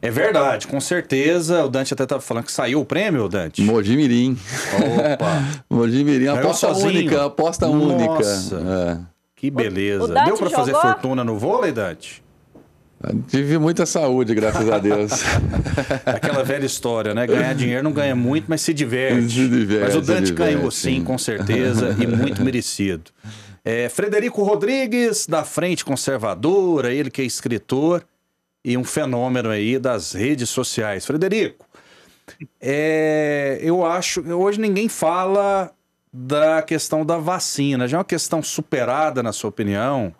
É verdade, com certeza. O Dante até estava falando que saiu o prêmio, Dante. Mojimirim. Opa! Mojimirim, Ganhou aposta sozinho. única, aposta única. Nossa, que beleza. O Dante Deu para fazer jogou? fortuna no vôlei, Dante? Tive muita saúde, graças a Deus. Aquela velha história, né? Ganhar dinheiro não ganha muito, mas se diverte. Se diverte, Mas o Dante se diverte, ganhou sim, com certeza, e muito merecido. Frederico Rodrigues, da Frente Conservadora, ele que é escritor e um fenômeno aí das redes sociais. Frederico, eu acho que hoje ninguém fala da questão da vacina. Já é uma questão superada, na sua opinião?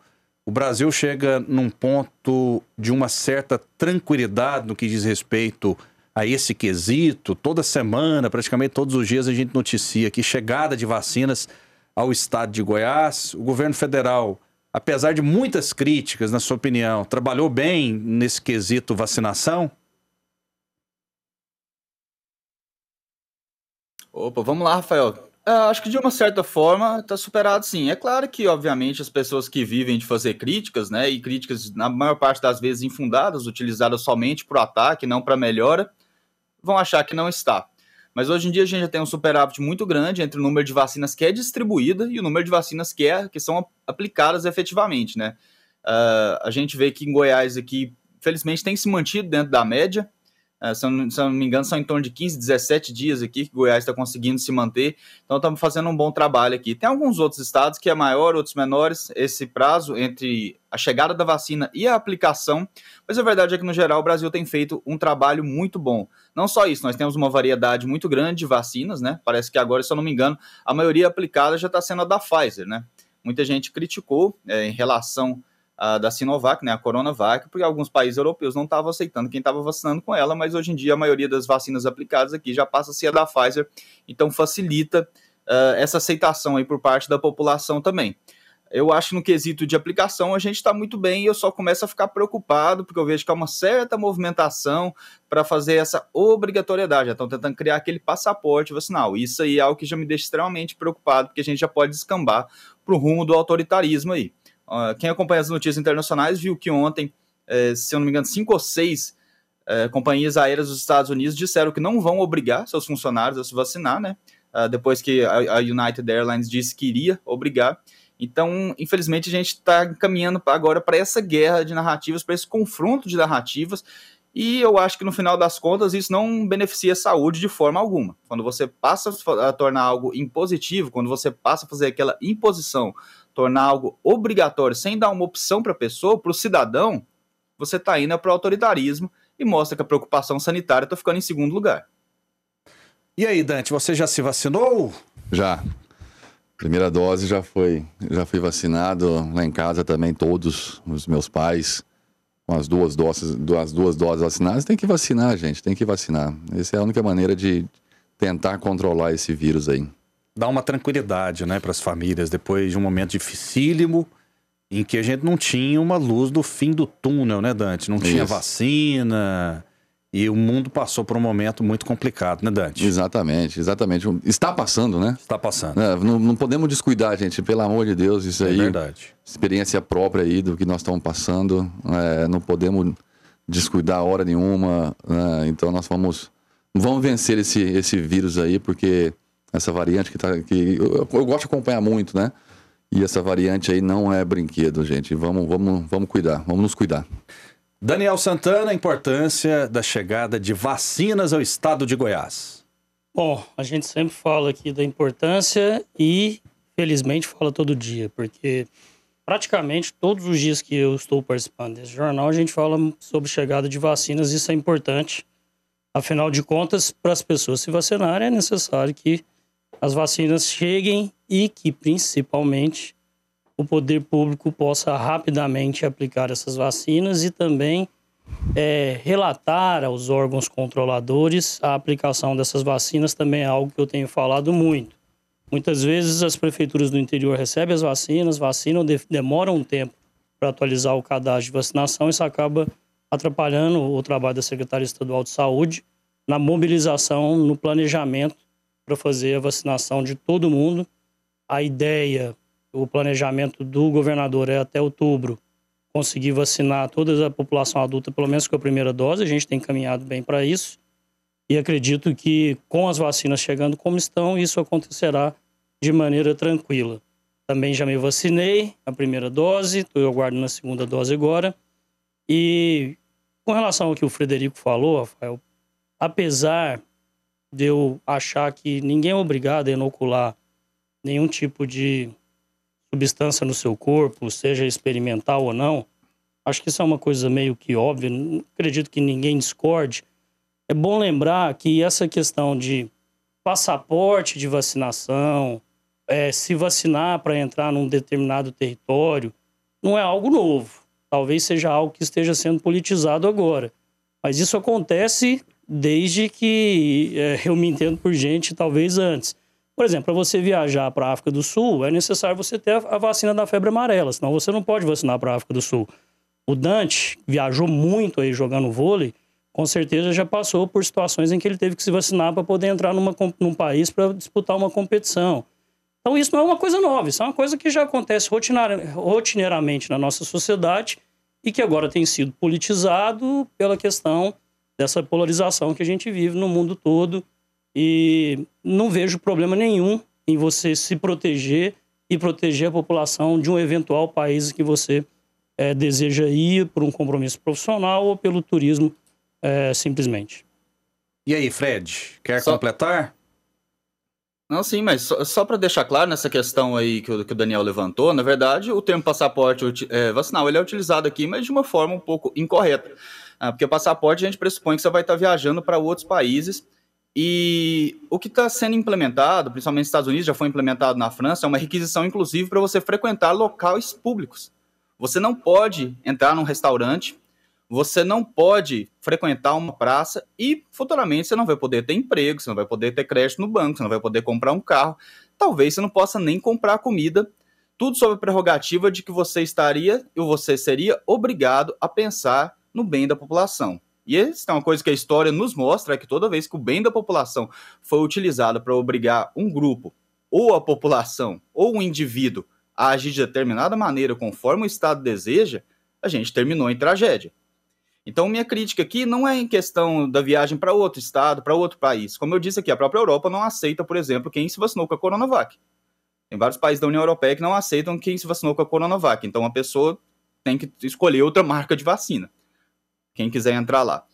O Brasil chega num ponto de uma certa tranquilidade no que diz respeito a esse quesito. Toda semana, praticamente todos os dias, a gente noticia que chegada de vacinas ao estado de Goiás. O governo federal, apesar de muitas críticas, na sua opinião, trabalhou bem nesse quesito vacinação? Opa, vamos lá, Rafael. Acho que de uma certa forma está superado, sim. É claro que, obviamente, as pessoas que vivem de fazer críticas, né, e críticas, na maior parte das vezes, infundadas, utilizadas somente para o ataque, não para melhora, vão achar que não está. Mas hoje em dia a gente já tem um superávit muito grande entre o número de vacinas que é distribuída e o número de vacinas que são aplicadas efetivamente, né? A gente vê que em Goiás aqui, felizmente, tem se mantido dentro da média. Se eu não me engano, são em torno de 15, 17 dias aqui que Goiás está conseguindo se manter. Então, estamos fazendo um bom trabalho aqui. Tem alguns outros estados que é maior, outros menores, esse prazo entre a chegada da vacina e a aplicação. Mas a verdade é que, no geral, o Brasil tem feito um trabalho muito bom. Não só isso, nós temos uma variedade muito grande de vacinas, né? Parece que agora, se eu não me engano, a maioria aplicada já está sendo a da Pfizer, né? Muita gente criticou em relação da Sinovac, né, a Coronavac, porque alguns países europeus não estavam aceitando quem estava vacinando com ela, mas hoje em dia a maioria das vacinas aplicadas aqui já passa a ser a da Pfizer, então facilita essa aceitação aí por parte da população também. Eu acho que no quesito de aplicação a gente está muito bem e eu só começo a ficar preocupado porque eu vejo que há uma certa movimentação para fazer essa obrigatoriedade, já estão tentando criar aquele passaporte vacinal. Isso aí é algo que já me deixa extremamente preocupado, porque a gente já pode descambar para o rumo do autoritarismo aí. Quem acompanha as notícias internacionais viu que ontem, se eu não me engano, 5 ou 6 companhias aéreas dos Estados Unidos disseram que não vão obrigar seus funcionários a se vacinar, né? Depois que a United Airlines disse que iria obrigar. Então, infelizmente, a gente está caminhando agora para essa guerra de narrativas, para esse confronto de narrativas, e eu acho que no final das contas isso não beneficia a saúde de forma alguma. Quando você passa a tornar algo impositivo, quando você passa a fazer aquela imposição, tornar algo obrigatório sem dar uma opção para a pessoa, para o cidadão, você está indo para o autoritarismo e mostra que a preocupação sanitária está ficando em segundo lugar. E aí, Dante, você já se vacinou? Já. Primeira dose já fui vacinado. Lá em casa também, todos os meus pais, com as duas doses vacinadas. Tem que vacinar, gente, tem que vacinar. Essa é a única maneira de tentar controlar esse vírus aí. Dá uma tranquilidade, né, para as famílias, depois de um momento dificílimo, em que a gente não tinha uma luz do fim do túnel, né, Dante? Não tinha vacina, e o mundo passou por um momento muito complicado, né, Dante? Exatamente. Está passando, né? Está passando. Não podemos descuidar, gente, pelo amor de Deus, isso aí. É verdade. Experiência própria aí do que nós estamos passando, não podemos descuidar hora nenhuma, né? Então nós vamos vencer esse vírus aí, porque essa variante que eu gosto de acompanhar muito, né? E essa variante aí não é brinquedo, gente. Vamos cuidar, vamos nos cuidar. Daniel Santana, a importância da chegada de vacinas ao estado de Goiás. Bom, a gente sempre fala aqui da importância e, felizmente, fala todo dia, porque praticamente todos os dias que eu estou participando desse jornal, a gente fala sobre chegada de vacinas, isso é importante. Afinal de contas, para as pessoas se vacinarem, é necessário que as vacinas cheguem e que, principalmente, o poder público possa rapidamente aplicar essas vacinas e também relatar aos órgãos controladores a aplicação dessas vacinas também é algo que eu tenho falado muito. Muitas vezes as prefeituras do interior recebem as vacinas, vacinam, demoram um tempo para atualizar o cadastro de vacinação, isso acaba atrapalhando o trabalho da Secretaria Estadual de Saúde na mobilização, no planejamento para fazer a vacinação de todo mundo. A ideia, o planejamento do governador é até outubro conseguir vacinar toda a população adulta, pelo menos com a primeira dose. A gente tem caminhado bem para isso. E acredito que com as vacinas chegando como estão, isso acontecerá de maneira tranquila. Também já me vacinei, a primeira dose, estou aguardando a segunda dose agora. E com relação ao que o Frederico falou, Rafael, apesar de eu achar que ninguém é obrigado a inocular nenhum tipo de substância no seu corpo, seja experimental ou não, acho que isso é uma coisa meio que óbvia, não acredito que ninguém discorde. É bom lembrar que essa questão de passaporte de vacinação, se vacinar para entrar num determinado território, não é algo novo. Talvez seja algo que esteja sendo politizado agora. Mas isso acontece desde que eu me entendo por gente, talvez antes. Por exemplo, para você viajar para a África do Sul, é necessário você ter a vacina da febre amarela, senão você não pode vacinar para a África do Sul. O Dante viajou muito aí jogando vôlei, com certeza já passou por situações em que ele teve que se vacinar para poder entrar num país para disputar uma competição. Então isso não é uma coisa nova, isso é uma coisa que já acontece rotineiramente na nossa sociedade e que agora tem sido politizado pela questão dessa polarização que a gente vive no mundo todo. E não vejo problema nenhum em você se proteger e proteger a população de um eventual país que você deseja ir por um compromisso profissional ou pelo turismo, simplesmente. E aí, Fred, quer completar? Não, sim, mas só para deixar claro nessa questão aí que o Daniel levantou, na verdade, o termo passaporte vacinal ele é utilizado aqui, mas de uma forma um pouco incorreta. Porque passaporte a gente pressupõe que você vai estar viajando para outros países. E o que está sendo implementado, principalmente nos Estados Unidos, já foi implementado na França, é uma requisição, inclusive, para você frequentar locais públicos. Você não pode entrar num restaurante, você não pode frequentar uma praça e, futuramente, você não vai poder ter emprego, você não vai poder ter crédito no banco, você não vai poder comprar um carro. Talvez você não possa nem comprar comida. Tudo sob a prerrogativa de que você seria obrigado a pensar no bem da população. E isso é uma coisa que a história nos mostra, é que toda vez que o bem da população foi utilizado para obrigar um grupo, ou a população, ou um indivíduo a agir de determinada maneira conforme o Estado deseja, a gente terminou em tragédia. Então, minha crítica aqui não é em questão da viagem para outro estado, para outro país. Como eu disse aqui, a própria Europa não aceita, por exemplo, quem se vacinou com a Coronavac. Tem vários países da União Europeia que não aceitam quem se vacinou com a Coronavac. Então, a pessoa tem que escolher outra marca de vacina. Quem quiser entrar lá.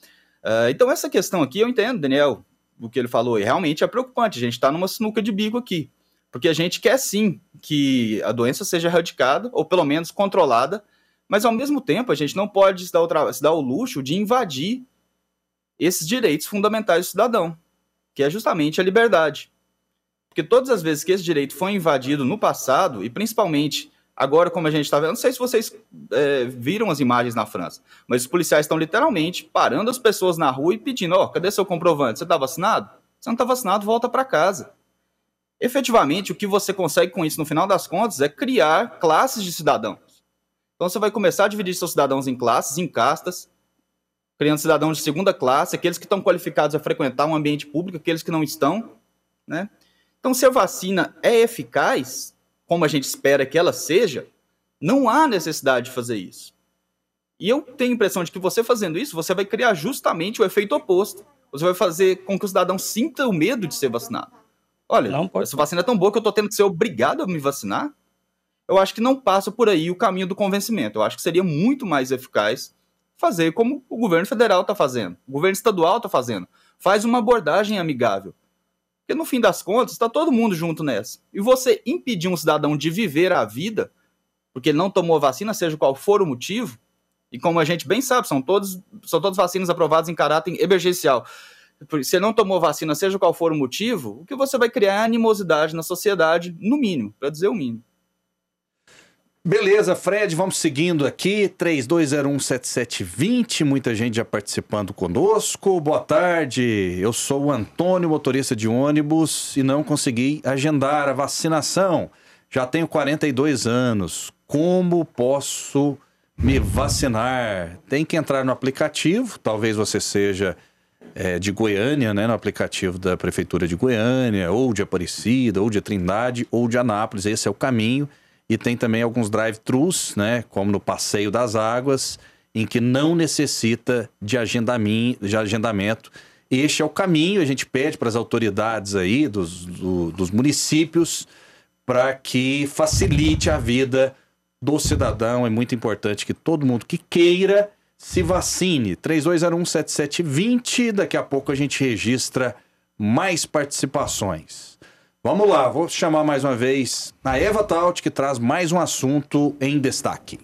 Então, essa questão aqui, eu entendo, Daniel, o que ele falou, e realmente é preocupante. A gente está numa sinuca de bico aqui. Porque a gente quer, sim, que a doença seja erradicada, ou pelo menos controlada, mas, ao mesmo tempo, a gente não pode se dar o luxo de invadir esses direitos fundamentais do cidadão, que é justamente a liberdade. Porque todas as vezes que esse direito foi invadido no passado, e principalmente agora, como a gente está vendo, não sei se vocês viram as imagens na França, mas os policiais estão literalmente parando as pessoas na rua e pedindo, cadê seu comprovante? Você está vacinado? Você não está vacinado, volta para casa. Efetivamente, o que você consegue com isso, no final das contas, é criar classes de cidadãos. Então você vai começar a dividir seus cidadãos em classes, em castas, criando cidadãos de segunda classe, aqueles que estão qualificados a frequentar um ambiente público, aqueles que não estão, né? Então, se a vacina é eficaz, como a gente espera que ela seja, não há necessidade de fazer isso. E eu tenho a impressão de que você fazendo isso, você vai criar justamente o efeito oposto. Você vai fazer com que o cidadão sinta o medo de ser vacinado. Olha, essa vacina é tão boa que eu estou tendo que ser obrigado a me vacinar. Eu acho que não passa por aí o caminho do convencimento. Eu acho que seria muito mais eficaz fazer como o governo federal está fazendo, o governo estadual está fazendo. Faz uma abordagem amigável. Porque, no fim das contas, está todo mundo junto nessa. E você impedir um cidadão de viver a vida, porque ele não tomou a vacina, seja qual for o motivo, e como a gente bem sabe, são todas vacinas aprovadas em caráter emergencial. Se ele não tomou vacina, seja qual for o motivo, o que você vai criar é animosidade na sociedade, no mínimo, para dizer o mínimo. Beleza, Fred, vamos seguindo aqui, 32017720, muita gente já participando conosco. Boa tarde, eu sou o Antônio, motorista de ônibus, e não consegui agendar a vacinação. Já tenho 42 anos, como posso me vacinar? Tem que entrar no aplicativo, talvez você seja de Goiânia, né, no aplicativo da Prefeitura de Goiânia, ou de Aparecida, ou de Trindade, ou de Anápolis, esse é o caminho. e tem também alguns drive-thrus, né, como no Passeio das Águas, em que não necessita de agendamento. Este é o caminho, a gente pede para as autoridades aí dos municípios para que facilite a vida do cidadão. É muito importante que todo mundo que queira se vacine. 32017720, daqui a pouco a gente registra mais participações. Vamos lá, vou chamar mais uma vez a Eva Taut, que traz mais um assunto em destaque.